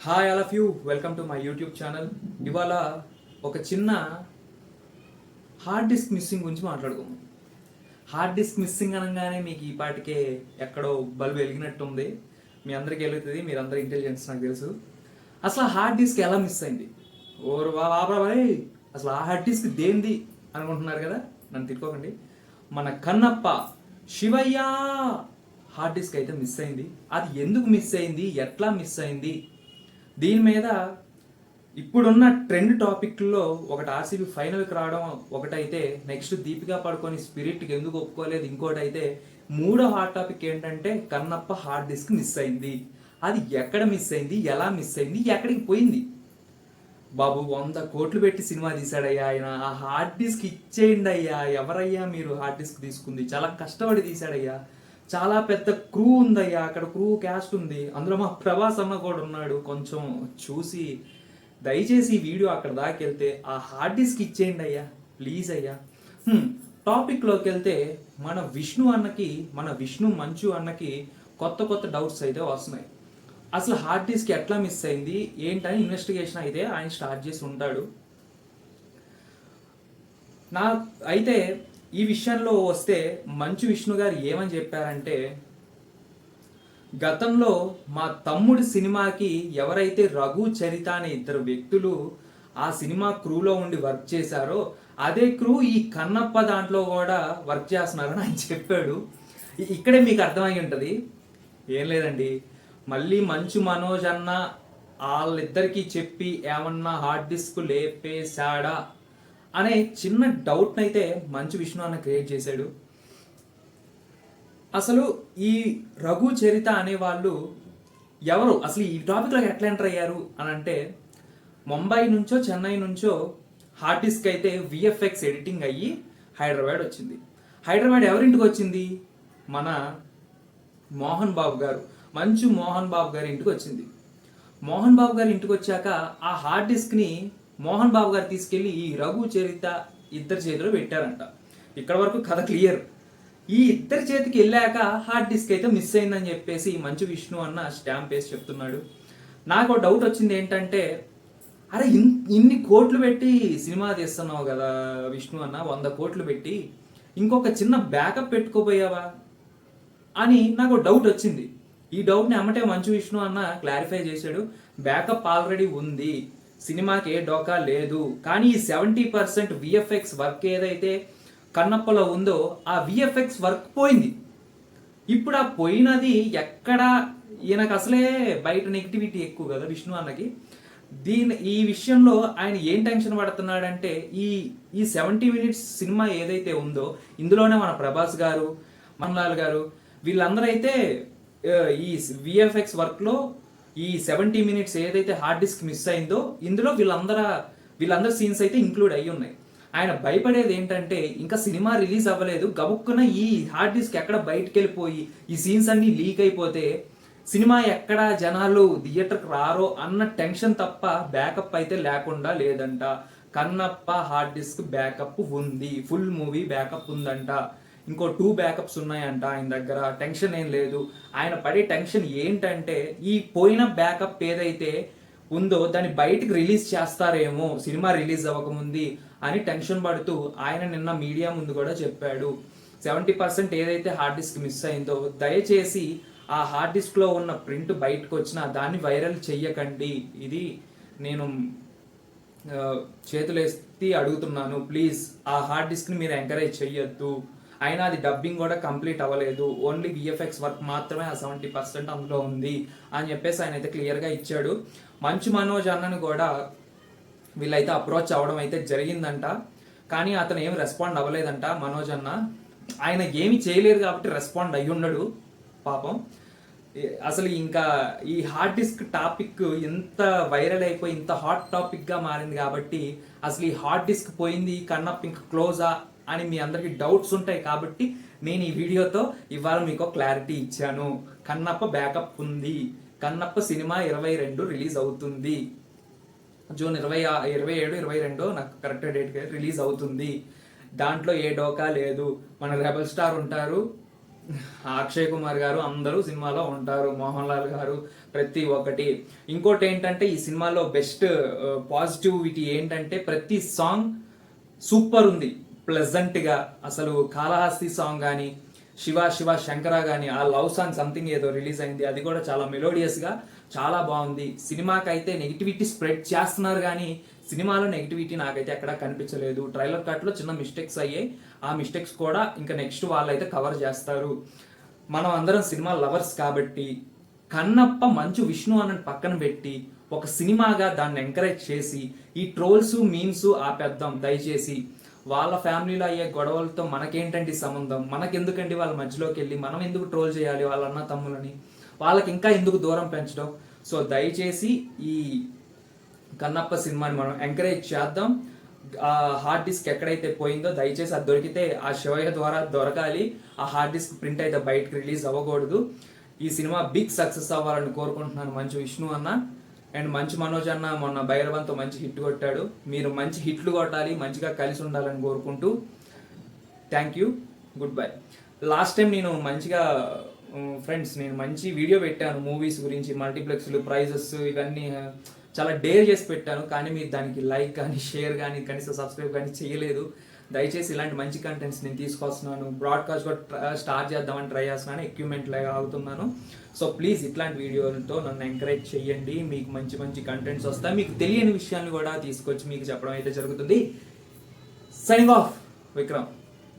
Hi all of you, welcome to my YouTube channel. ఇవాళ ఒక చిన్న హార్డ్ డిస్క్ మిస్సింగ్ గురించి మాట్లాడుకుందాం. హార్డ్ డిస్క్ మిస్సింగ్ అనగానే మీకు ఈ పాటికే ఎక్కడో బల్బు వెలిగినట్టు ఉంది. మీ అందరికీ వెలుగుతుంది, మీరందరూ ఇంటెలిజెన్స్ నాకు తెలుసు. అసలు ఆ హార్డ్ డిస్క్ ఎలా మిస్ అయింది? ఓరు బాబాయ్, అసలు ఆ హార్డ్ డిస్క్ దేంది అనుకుంటున్నారు కదా, నన్ను తిట్టుకోకండి. మన కన్నప్ప శివయ్య హార్డ్ డిస్క్ అయితే మిస్ అయింది. అది ఎందుకు మిస్ అయింది, ఎట్లా మిస్ అయింది, దీని మీద ఇప్పుడున్న ట్రెండ్ టాపిక్లో ఒకటి ఆర్సీబీ ఫైనల్కి రావడం ఒకటైతే, నెక్స్ట్ దీపికా పడుకొని స్పిరిట్కి ఎందుకు ఒప్పుకోలేదు ఇంకోటి అయితే, మూడో హాట్ టాపిక్ ఏంటంటే కన్నప్ప హార్డ్ డిస్క్ మిస్ అయింది. అది ఎక్కడ మిస్ అయింది, ఎలా మిస్ అయింది, ఎక్కడికి పోయింది? బాబు 100 కోట్లు పెట్టి సినిమా తీశాడయ్యా ఆయన, ఆ హార్డ్ డిస్క్ ఇచ్చేయండి అయ్యా. ఎవరయ్యా మీరు హార్డ్ డిస్క్ తీసుకుంది? చాలా కష్టపడి తీశాడయ్యా. చాలా పెద్ద క్రూ ఉందయ్యా, అక్కడ క్రూ క్యాస్ట్ ఉంది, అందులో మా ప్రభాస్ అన్న కూడా ఉన్నాడు. కొంచెం చూసి దయచేసి ఈ వీడియో అక్కడ దాకా వెళ్తే ఆ హార్డ్ డిస్క్ ఇచ్చేయండి అయ్యా, ప్లీజ్ అయ్యా. టాపిక్లోకి వెళ్తే మన విష్ణు మంచు అన్నకి కొత్త కొత్త డౌట్స్ అయితే వస్తున్నాయి. అసలు హార్డ్ డిస్క్ ఎట్లా మిస్ అయింది ఏంటని ఇన్వెస్టిగేషన్ అయితే ఆయన స్టార్ట్ చేసి ఉంటాడు. నా అయితే ఈ విషయంలో వస్తే మంచు విష్ణు గారు ఏమని చెప్పారంటే, గతంలో మా తమ్ముడి సినిమాకి ఎవరైతే రఘు చరిత అనే ఇద్దరు వ్యక్తులు ఆ సినిమా క్రూలో ఉండి వర్క్ చేశారో అదే క్రూ ఈ కన్నప్ప దాంట్లో కూడా వర్క్ చేస్తున్నారని ఆయన చెప్పాడు. ఇక్కడే మీకు అర్థమై ఉంటుంది. ఏం లేదండి, మళ్ళీ మంచు మనోజ్ అన్న వాళ్ళిద్దరికీ చెప్పి ఏమన్నా హార్డ్ డిస్క్ లేపేశాడా అనే చిన్న డౌట్ని అయితే మంచు విష్ణు అన్న క్రియేట్ చేశాడు. అసలు ఈ రఘు చరిత అనే వాళ్ళు ఎవరు, అసలు ఈ టాపిక్లోకి ఎట్లా ఎంటర్ అయ్యారు అని అంటే, ముంబై నుంచో చెన్నై నుంచో హార్డ్ డిస్క్ అయితే విఎఫ్ఎక్స్ ఎడిటింగ్ అయ్యి హైదరాబాద్ వచ్చింది. హైదరాబాద్ ఎవరింటికి వచ్చింది? మన మోహన్ బాబు గారు, మంచు మోహన్ బాబు గారి ఇంటికి వచ్చింది. మోహన్ బాబు గారి ఇంటికి వచ్చాక ఆ హార్డ్ డిస్క్ని మోహన్ బాబు గారు తీసుకెళ్లి ఈ రఘు చరిత ఇద్దరి చేతిలో పెట్టారంట. ఇక్కడ వరకు కథ క్లియర్. ఈ ఇద్దరి చేతికి వెళ్ళాక హార్డ్ డిస్క్ అయితే మిస్ అయిందని చెప్పేసి మంచు విష్ణు అన్న స్టాంప్ వేసి చెప్తున్నాడు. నాకు డౌట్ వచ్చింది ఏంటంటే, అరే ఇన్ని కోట్లు పెట్టి సినిమా తీస్తున్నావు కదా విష్ణు అన్న, 100 కోట్లు పెట్టి ఇంకొక చిన్న బ్యాకప్ పెట్టుకోపోయావా అని నాకు డౌట్ వచ్చింది. ఈ డౌట్ని అమ్మటే మంచు విష్ణు అన్న క్లారిఫై చేశాడు. బ్యాకప్ ఆల్రెడీ ఉంది, సినిమాకి ఏ డోకా లేదు, కానీ ఈ 70% విఎఫ్ఎక్స్ వర్క్ ఏదైతే కన్నప్పలో ఉందో ఆ విఎఫ్ఎక్స్ వర్క్ పోయింది. ఇప్పుడు ఆ పోయినది ఎక్కడ? ఈయనకు అసలే బయట నెగిటివిటీ ఎక్కువ కదా విష్ణు అన్నకి. ఈ విషయంలో ఆయన ఏం టెన్షన్ పడుతున్నాడంటే, ఈ ఈ 70 మినిట్స్ సినిమా ఏదైతే ఉందో ఇందులోనే మన ప్రభాస్ గారు, మన్లాల్ గారు వీళ్ళందరూ అయితే ఈ విఎఫ్ఎక్స్ వర్క్లో ఈ 70 మినిట్స్ ఏదైతే హార్డ్ డిస్క్ మిస్ అయిందో ఇందులో వీళ్ళందరి సీన్స్ అయితే ఇంక్లూడ్ అయ్యి ఉన్నాయి. ఆయన భయపడేది ఏంటంటే, ఇంకా సినిమా రిలీజ్ అవ్వలేదు, గబుక్కున ఈ హార్డ్ డిస్క్ ఎక్కడ బయటకు వెళ్ళిపోయి ఈ సీన్స్ అన్ని లీక్ అయిపోతే సినిమా ఎక్కడ జనాలు థియేటర్కి రారో అన్న టెన్షన్ తప్ప బ్యాకప్ అయితే లేకుండా లేదంట. కన్నప్ప హార్డ్ డిస్క్ బ్యాకప్ ఉంది, ఫుల్ మూవీ బ్యాకప్ ఉందంట. ఇంకో 2 బ్యాకప్స్ ఉన్నాయంట ఆయన దగ్గర. టెన్షన్ ఏం లేదు. ఆయన పడే టెన్షన్ ఏంటంటే, ఈ పోయిన బ్యాకప్ ఏదైతే ఉందో దాన్ని బయటకు రిలీజ్ చేస్తారేమో సినిమా రిలీజ్ అవ్వకముందు అని టెన్షన్ పడుతూ ఆయన నిన్న మీడియా ముందు కూడా చెప్పాడు. 70% ఏదైతే హార్డ్ డిస్క్ మిస్ అయిందో దయచేసి ఆ హార్డ్ డిస్క్లో ఉన్న ప్రింట్ బయటకు వచ్చినా దాన్ని వైరల్ చెయ్యకండి, ఇది నేను చేతులేసి అడుగుతున్నాను, ప్లీజ్ ఆ హార్డ్ డిస్క్ని మీరు ఎంకరేజ్ చెయ్యొద్దు. అయినా అది డబ్బింగ్ కూడా కంప్లీట్ అవ్వలేదు, ఓన్లీ విఎఫ్ఎక్స్ వర్క్ మాత్రమే ఆ 70% అందులో ఉంది అని చెప్పేసి ఆయన అయితే క్లియర్గా ఇచ్చాడు. మంచు మనోజ్ అన్నను కూడా వీళ్ళైతే అప్రోచ్ అవ్వడం అయితే జరిగిందంట, కానీ అతను ఏమి రెస్పాండ్ అవ్వలేదంట. మనోజ్ అన్న ఆయన ఏమి చేయలేదు కాబట్టి రెస్పాండ్ అయ్యి ఉండడు పాపం. అసలు ఇంకా ఈ హార్డ్ డిస్క్ టాపిక్ ఎంత వైరల్ అయిపోయి ఇంత హాట్ టాపిక్గా మారింది కాబట్టి, అసలు ఈ హార్డ్ డిస్క్ పోయింది, కన్నప్ప ఇంకా క్లోజా అని మీ అందరికీ డౌట్స్ ఉంటాయి కాబట్టి నేను ఈ వీడియోతో ఇవాళ మీకు క్లారిటీ ఇచ్చాను. కన్నప్ప బ్యాకప్ ఉంది, కన్నప్ప సినిమా 22 రిలీజ్ అవుతుంది, జూన్ 27, 22 నాకు కరెక్ట్ డేట్ రిలీజ్ అవుతుంది. దాంట్లో ఏ డోకా లేదు. మన రెబల్ స్టార్ ఉంటారు, అక్షయ్ కుమార్ గారు అందరూ సినిమాలో ఉంటారు, మోహన్ లాల్ గారు, ప్రతి ఒక్కటి. ఇంకోటి ఏంటంటే ఈ సినిమాలో బెస్ట్ పాజిటివిటీ ఏంటంటే ప్రతి సాంగ్ సూపర్ ఉంది, ప్లెజెంట్ గా. అసలు కాళహస్తి సాంగ్ కానీ, శివ శివ శంకర కానీ, ఆ లవ్ సాంగ్ సంథింగ్ ఏదో రిలీజ్ అయింది, అది కూడా చాలా మెలోడియస్ గా చాలా బాగుంది. సినిమాకి అయితే నెగిటివిటీ స్ప్రెడ్ చేస్తున్నారు కానీ సినిమాలో నెగిటివిటీ నాకైతే ఎక్కడా కనిపించలేదు. ట్రైలర్ కట్ లో చిన్న మిస్టేక్స్ అయ్యాయి, ఆ మిస్టేక్స్ కూడా ఇంకా నెక్స్ట్ వాళ్ళు అయితే కవర్ చేస్తారు. మనం అందరం సినిమా లవర్స్ కాబట్టి కన్నప్ప మంచు విష్ణు అని పక్కన పెట్టి ఒక సినిమాగా దాన్ని ఎంకరేజ్ చేసి ఈ ట్రోల్స్ మీమ్స్ ఆపేద్దాం దయచేసి. వాళ్ళ ఫ్యామిలీలో అయ్యే గొడవలతో మనకేంటండి సంబంధం, మనకెందుకండి వాళ్ళ మధ్యలోకి వెళ్ళి మనం ఎందుకు ట్రోల్ చేయాలి వాళ్ళ అన్న తమ్ములని, వాళ్ళకి ఇంకా ఎందుకు దూరం పెంచడం. సో దయచేసి ఈ కన్నప్ప సినిమాని మనం ఎంకరేజ్ చేద్దాం. ఆ హార్డ్ డిస్క్ ఎక్కడైతే పోయిందో దయచేసి అది దొరికితే ఆ శివయ్య ద్వారా దొరకాలి. ఆ హార్డ్ డిస్క్ ప్రింట్ అయితే బయటకు రిలీజ్ అవ్వకూడదు. ఈ సినిమా బిగ్ సక్సెస్ అవ్వాలని కోరుకుంటున్నాను. మంచి విష్ణు అన్న అండ్ మంచి మనోజ్ అన్న మొన్న భైరవంతో మంచి హిట్ కొట్టాడు. మీరు మంచి హిట్లు కొట్టాలి, మంచిగా కలిసి ఉండాలని కోరుకుంటూ thank you, good bye. Last time నేను మంచిగా ఫ్రెండ్స్ నేను మంచి వీడియో పెట్టాను మూవీస్ గురించి, మల్టీప్లెక్స్లు, ప్రైజెస్ ఇవన్నీ చాలా డేర్ చేసి పెట్టాను. కానీ మీరు దానికి లైక్ కానీ షేర్ కానీ కనీసం సబ్స్క్రైబ్ కానీ చేయలేదు. దయచేసి ఇలాంటి మంచి కంటెంట్స్ నేను తీసుకొస్తున్నాను. బ్రాడ్కాస్ట్ కూడా స్టార్ట్ చేద్దామని ట్రై చేస్తున్నాను, ఎక్విప్మెంట్ లాగా అవుతున్నాను. సో ప్లీజ్ ఇట్లాంటి వీడియోలతో నన్ను ఎంకరేజ్ చేయండి. మీకు మంచి మంచి కంటెంట్స్ వస్తాయి, మీకు తెలియని విషయాన్ని కూడా తీసుకొచ్చి మీకు చెప్పడం అయితే జరుగుతుంది. Signing off, Vikram.